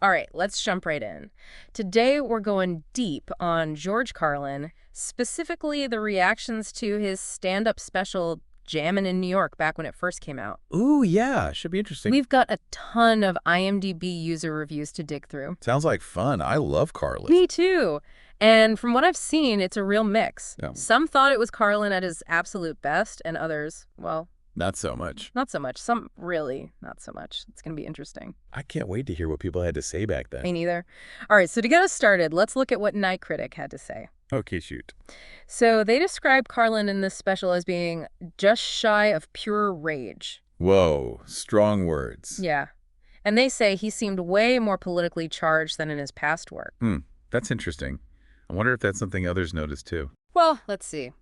All right, let's jump right in. Today, we're going deep on George Carlin, specifically the reactions to his stand-up special Jammin' in New York back when it first came out. Ooh, yeah, should be interesting. We've got a ton of IMDb user reviews to dig through. Sounds like fun. I love Carlin. Me too. And from what I've seen, it's a real mix. Yeah. Some thought it was Carlin at his absolute best, and others, well, Not so much. not so much. Some really not so much. It's going to be interesting. I can't wait to hear what people had to say back then. Me neither. All right, so to get us started, let's look at what Night Critic had to say. Okay, shoot. So they describe Carlin in this special as being just shy of pure rage. Whoa, strong words. Yeah. And they say he seemed way more politically charged than in his past work. That's interesting. I wonder if that's something others noticed too. Well, let's see.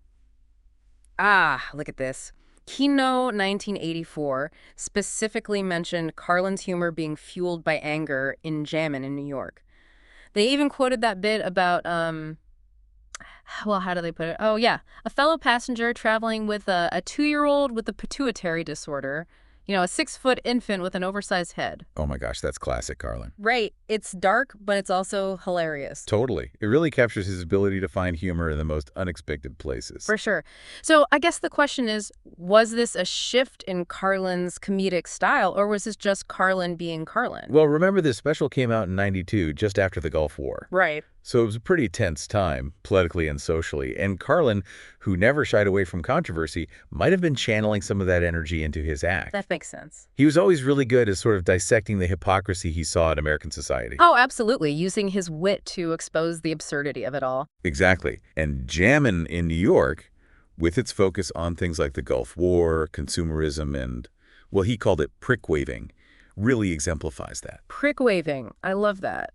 Look at this. Kino 1984 specifically mentioned Carlin's humor being fueled by anger in Jammin' in New York. They even quoted that bit about, well, how do they put it? Oh, yeah. A fellow passenger traveling with a 2-year-old with a pituitary disorder, a 6-foot infant with an oversized head. Oh my gosh, that's classic Carlin. Right. It's dark, but it's also hilarious. Totally. It really captures his ability to find humor in the most unexpected places. For sure. So I guess the question is, was this a shift in Carlin's comedic style, or was this just Carlin being Carlin? Well, remember this special came out in '92, just after the Gulf War. Right. So it was a pretty tense time, politically and socially. And Carlin, who never shied away from controversy, might have been channeling some of that energy into his act. That makes sense. He was always really good at sort of dissecting the hypocrisy he saw in American society. Oh, absolutely. Using his wit to expose the absurdity of it all. Exactly. And Jammin' in New York, with its focus on things like the Gulf War, consumerism, and, well, he called it prick waving, really exemplifies that. Prick waving. I love that.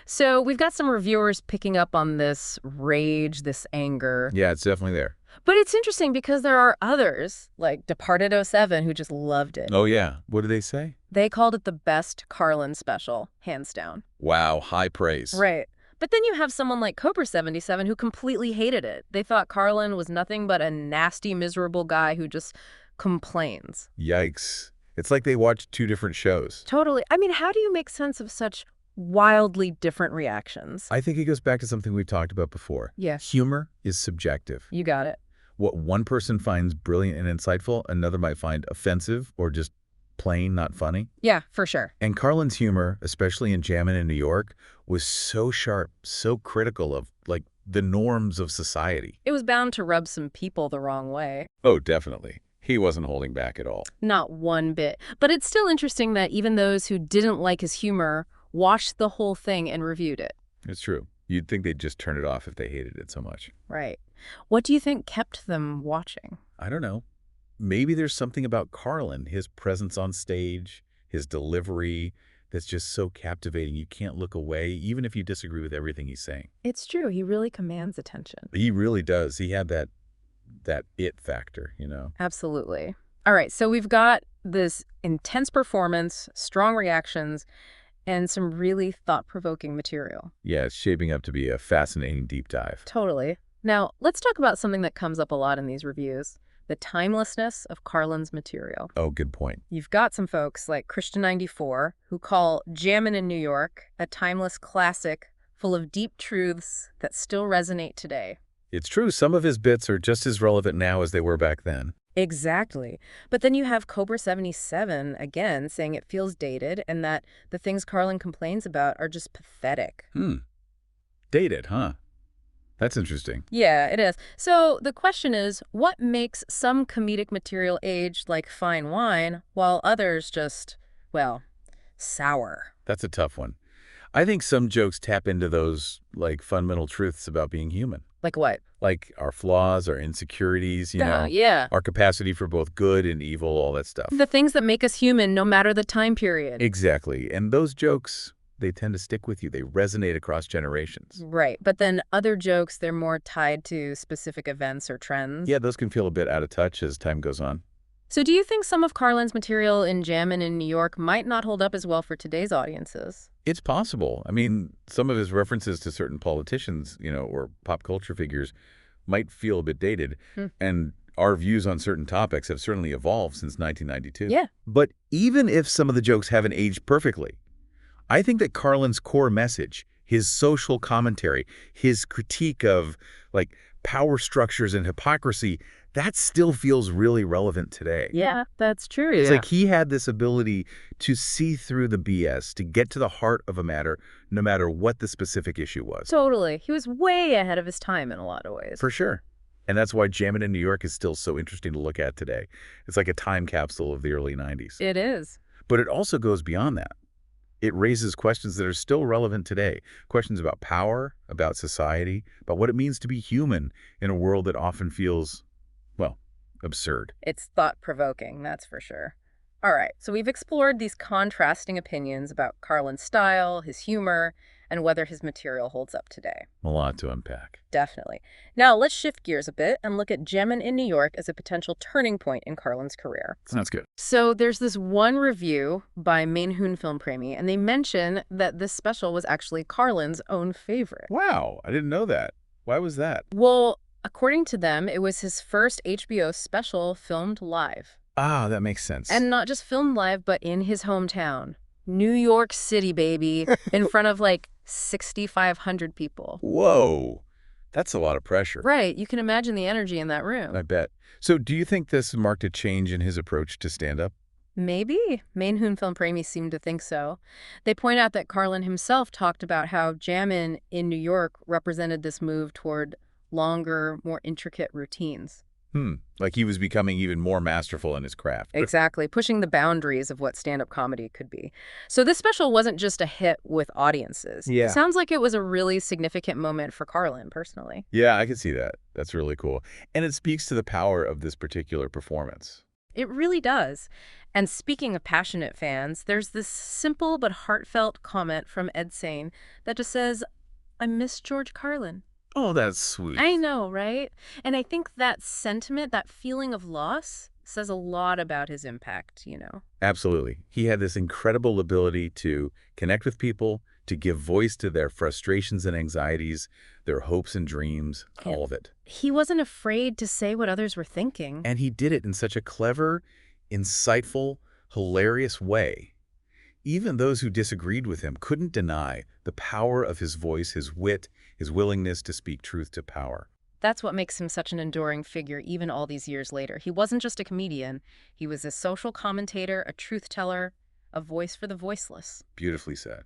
So we've got some reviewers picking up on this rage, this anger. Yeah, it's definitely there. But it's interesting because there are others, like Departed07, who just loved it. Oh, yeah. What did they say? They called it the best Carlin special, hands down. Wow, high praise. Right. But then you have someone like Cobra77 who completely hated it. They thought Carlin was nothing but a nasty, miserable guy who just complains. Yikes. It's like they watched two different shows. Totally. I mean, how do you make sense of such wildly different reactions? I think it goes back to something we've talked about before. Yes. Humor is subjective. You got it. What one person finds brilliant and insightful, another might find offensive or just plain not funny. Yeah, for sure. And Carlin's humor, especially in Jammin' in New York, was so sharp, so critical of, like, the norms of society. It was bound to rub some people the wrong way. Oh, definitely. He wasn't holding back at all. Not one bit. But it's still interesting that even those who didn't like his humor watched the whole thing and reviewed it. It's true. You'd think they'd just turn it off if they hated it so much. Right. What do you think kept them watching? I don't know. Maybe there's something about Carlin, his presence on stage, his delivery, that's just so captivating. You can't look away, even if you disagree with everything he's saying. It's true. He really commands attention. He really does. He had that it factor, you know? Absolutely. All right. So we've got this intense performance, strong reactions, and some really thought-provoking material. Yeah, it's shaping up to be a fascinating deep dive. Totally. Now, let's talk about something that comes up a lot in these reviews, the timelessness of Carlin's material. Oh, good point. You've got some folks like Christian94 who call Jammin' in New York a timeless classic full of deep truths that still resonate today. It's true, some of his bits are just as relevant now as they were back then. Exactly. But then you have Cobra77 again saying it feels dated and that the things Carlin complains about are just pathetic. Dated, huh? That's interesting. Yeah, it is. So the question is, what makes some comedic material age like fine wine while others just, well, sour? That's a tough one. I think some jokes tap into those, like, fundamental truths about being human. Like what? Like our flaws, our insecurities, you know, Yeah. our capacity for both good and evil, all that stuff. The things that make us human no matter the time period. Exactly. And those jokes, they tend to stick with you. They resonate across generations. Right. But then other jokes, they're more tied to specific events or trends. Yeah, those can feel a bit out of touch as time goes on. So do you think some of Carlin's material in Jammin' in New York might not hold up as well for today's audiences? It's possible. I mean, some of his references to certain politicians, you know, or pop culture figures might feel a bit dated. And our views on certain topics have certainly evolved since 1992. Yeah. But even if some of the jokes haven't aged perfectly, I think that Carlin's core message, his social commentary, his critique of, like, power structures and hypocrisy, that still feels really relevant today. Yeah, that's true, It's yeah. like he had this ability to see through the BS, to get to the heart of a matter, no matter what the specific issue was. Totally. He was way ahead of his time in a lot of ways. For sure. And that's why Jammin in New York is still so interesting to look at today. It's like a time capsule of the early 90s. It is. But it also goes beyond that. It raises questions that are still relevant today. Questions about power, about society, about what it means to be human in a world that often feels, well, absurd. It's thought-provoking, that's for sure. All right, so we've explored these contrasting opinions about Carlin's style, his humor, and whether his material holds up today. A lot to unpack. Definitely. Now, let's shift gears a bit and look at Jammin in New York as a potential turning point in Carlin's career. Sounds good. So there's this one review by Mainhoon Film Premi, and they mention that this special was actually Carlin's own favorite. Wow, I didn't know that. Why was that? Well, according to them, it was his first HBO special filmed live. Ah, that makes sense. And not just filmed live, but in his hometown. New York City, baby, in front of like 6,500 people. Whoa, that's a lot of pressure. Right, you can imagine the energy in that room. I bet. So do you think this marked a change in his approach to stand-up? Maybe. Mainhoon Film Premi seem to think so. They point out that Carlin himself talked about how Jammin in New York represented this move toward longer, more intricate routines. Like he was becoming even more masterful in his craft. Exactly, pushing the boundaries of what stand-up comedy could be. So this special wasn't just a hit with audiences. Yeah. It sounds like it was a really significant moment for Carlin, personally. Yeah, I can see that. That's really cool. And it speaks to the power of this particular performance. It really does. And speaking of passionate fans, there's this simple but heartfelt comment from Ed Sane that just says, "I miss George Carlin." Oh, that's sweet. I know, right? And I think that sentiment, that feeling of loss, says a lot about his impact, you know? Absolutely. He had this incredible ability to connect with people, to give voice to their frustrations and anxieties, their hopes and dreams, Yeah. all of it. He wasn't afraid to say what others were thinking. And he did it in such a clever, insightful, hilarious way. Even those who disagreed with him couldn't deny the power of his voice, his wit, his willingness to speak truth to power. That's what makes him such an enduring figure even all these years later. He wasn't just a comedian. He was a social commentator, a truth teller, a voice for the voiceless. Beautifully said.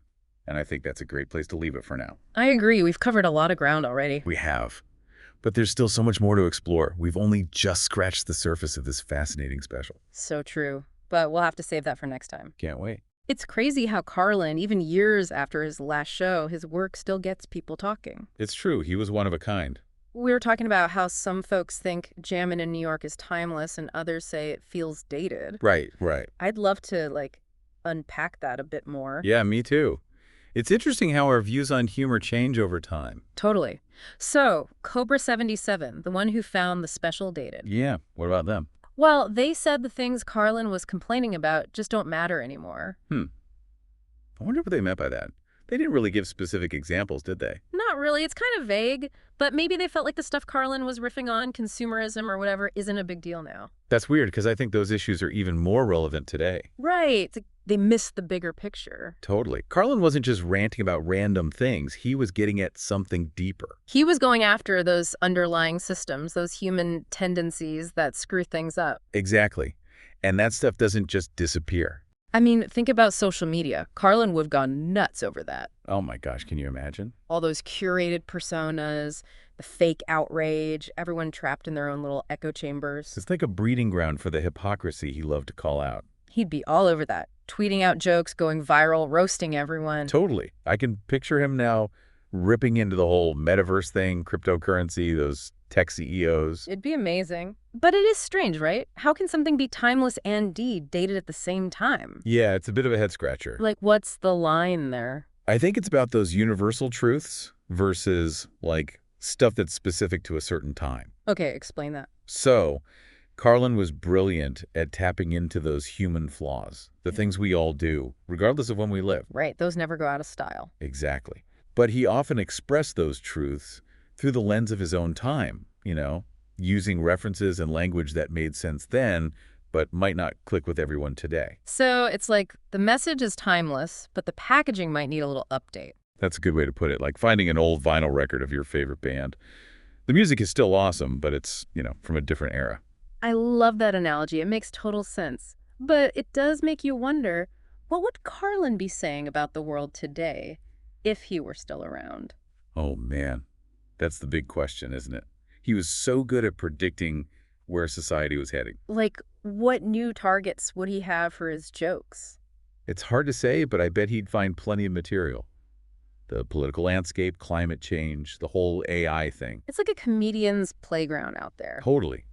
And I think that's a great place to leave it for now. I agree. We've covered a lot of ground already. We have. But there's still so much more to explore. We've only just scratched the surface of this fascinating special. So true. But we'll have to save that for next time. Can't wait. It's crazy how Carlin, even years after his last show, his work still gets people talking. It's true. He was one of a kind. We were talking about how some folks think Jammin in New York is timeless and others say it feels dated. Right. I'd love to, unpack that a bit more. Yeah, me too. It's interesting how our views on humor change over time. Totally. So, Cobra 77, the one who found the special dated. Yeah, what about them? Well, they said the things Carlin was complaining about just don't matter anymore. I wonder what they meant by that. They didn't really give specific examples, did they? Not really. It's kind of vague, but maybe they felt like the stuff Carlin was riffing on, consumerism or whatever, isn't a big deal now. That's weird, because I think those issues are even more relevant today. Right. It's like they missed the bigger picture. Totally. Carlin wasn't just ranting about random things. He was getting at something deeper. He was going after those underlying systems, those human tendencies that screw things up. Exactly. And that stuff doesn't just disappear. I mean, think about social media. Carlin would have gone nuts over that. Oh my gosh, can you imagine? All those curated personas, the fake outrage, everyone trapped in their own little echo chambers. It's like a breeding ground for the hypocrisy he loved to call out. He'd be all over that, tweeting out jokes, going viral, roasting everyone. Totally. I can picture him now ripping into the whole metaverse thing, cryptocurrency, those tech CEOs. It'd be amazing. But it is strange, right? How can something be timeless and dated at the same time? Yeah, it's a bit of a head scratcher. Like, what's the line there? I think it's about those universal truths versus, stuff that's specific to a certain time. Okay, explain that. So, Carlin was brilliant at tapping into those human flaws, the things we all do, regardless of when we live. Right, those never go out of style. Exactly. But he often expressed those truths through the lens of his own time, using references and language that made sense then, but might not click with everyone today. So it's like the message is timeless, but the packaging might need a little update. That's a good way to put it, like finding an old vinyl record of your favorite band. The music is still awesome, but it's, from a different era. I love that analogy. It makes total sense. But it does make you wonder, what would Carlin be saying about the world today if he were still around? Oh, man. That's the big question, isn't it? He was so good at predicting where society was heading. Like, what new targets would he have for his jokes? It's hard to say, but I bet he'd find plenty of material. The political landscape, climate change, the whole AI thing. It's like a comedian's playground out there. Totally.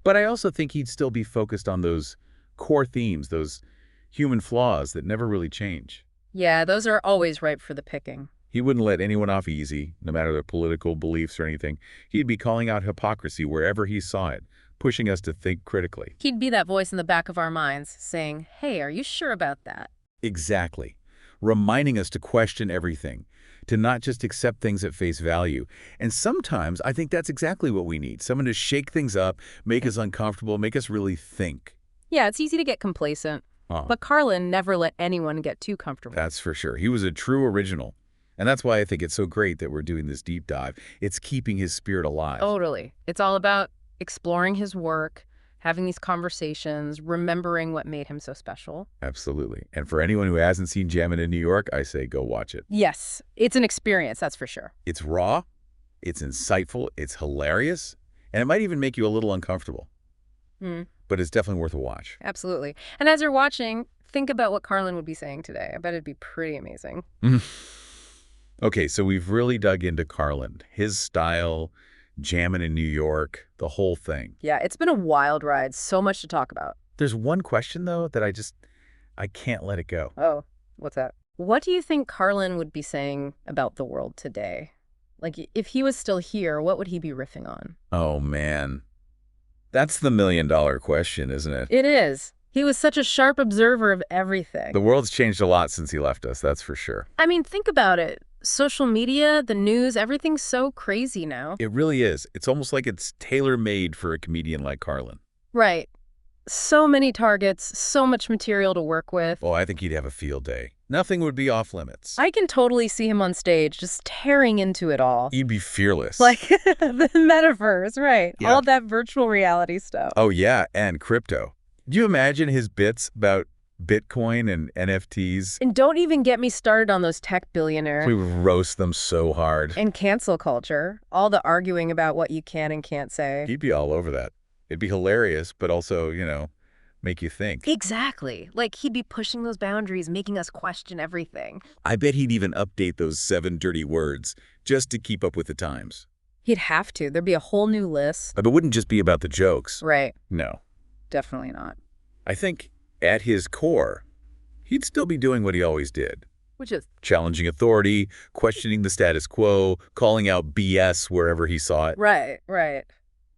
But I also think he'd still be focused on those core themes, those human flaws that never really change. Yeah, those are always ripe for the picking. He wouldn't let anyone off easy, no matter their political beliefs or anything. He'd be calling out hypocrisy wherever he saw it, pushing us to think critically. He'd be that voice in the back of our minds saying, hey, are you sure about that? Exactly. Reminding us to question everything, to not just accept things at face value. And sometimes I think that's exactly what we need, someone to shake things up, make us uncomfortable, make us really think. Yeah, it's easy to get complacent. But Carlin never let anyone get too comfortable. That's for sure. He was a true original. And that's why I think it's so great that we're doing this deep dive. It's keeping his spirit alive. Totally. It's all about exploring his work, having these conversations, remembering what made him so special. Absolutely. And for anyone who hasn't seen Jammin in New York, I say go watch it. Yes, it's an experience, that's for sure. It's raw, it's insightful, it's hilarious, and it might even make you a little uncomfortable. But it's definitely worth a watch. Absolutely. And as you're watching, think about what Carlin would be saying today. I bet it'd be pretty amazing. Okay, so we've really dug into Carlin, his style, Jammin in New York, the whole thing. Yeah, it's been a wild ride. So much to talk about. There's one question, though, that I can't let it go. Oh, what's that? What do you think Carlin would be saying about the world today? Like, if he was still here, what would he be riffing on? Oh, man. That's the million-dollar question, isn't it? It is. He was such a sharp observer of everything. The world's changed a lot since he left us, that's for sure. I mean, think about it. Social media, the news, everything's so crazy now. It really is. It's almost like it's tailor-made for a comedian like Carlin. Right. So many targets, so much material to work with. Oh, I think he'd have a field day. Nothing would be off limits. I can totally see him on stage just tearing into it all. He'd be fearless. Like the metaverse, right? Yeah. All that virtual reality stuff. Oh, yeah, and crypto. Do you imagine his bits about Bitcoin and NFTs? And don't even get me started on those tech billionaires. We would roast them so hard. And cancel culture. All the arguing about what you can and can't say. He'd be all over that. It'd be hilarious, but also, make you think. Exactly. Like, he'd be pushing those boundaries, making us question everything. I bet he'd even update those 7 dirty words just to keep up with the times. He'd have to. There'd be a whole new list. But it wouldn't just be about the jokes. Right. No. Definitely not. I think, at his core, he'd still be doing what he always did. Which is? Challenging authority, questioning the status quo, calling out BS wherever he saw it. Right, right.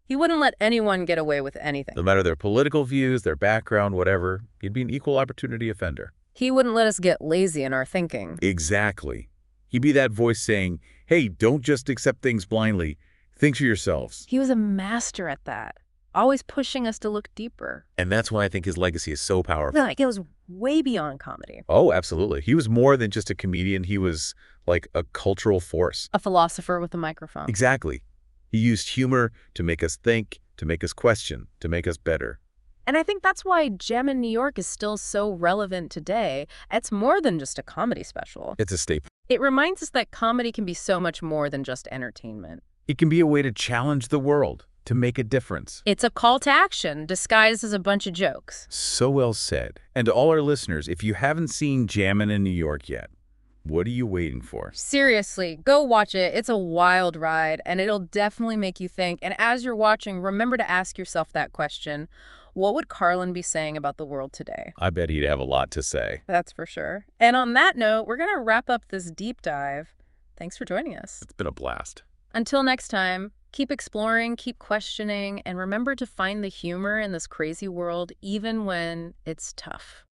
He wouldn't let anyone get away with anything. No matter their political views, their background, whatever, he'd be an equal opportunity offender. He wouldn't let us get lazy in our thinking. Exactly. He'd be that voice saying, hey, don't just accept things blindly. Think for yourselves. He was a master at that, always pushing us to look deeper. And that's why I think his legacy is so powerful. Like, it was way beyond comedy. Oh, absolutely. He was more than just a comedian. He was like a cultural force. A philosopher with a microphone. Exactly. He used humor to make us think, to make us question, to make us better. And I think that's why Jammin in New York is still so relevant today. It's more than just a comedy special. It's a staple. It reminds us that comedy can be so much more than just entertainment. It can be a way to challenge the world, to make a difference. It's a call to action disguised as a bunch of jokes. So well said. And to all our listeners, if you haven't seen Jammin in New York yet, what are you waiting for? Seriously, go watch it. It's a wild ride, and it'll definitely make you think. And as you're watching, remember to ask yourself that question. What would Carlin be saying about the world today? I bet he'd have a lot to say. That's for sure. And on that note, we're going to wrap up this deep dive. Thanks for joining us. It's been a blast. Until next time, keep exploring, keep questioning, and remember to find the humor in this crazy world, even when it's tough.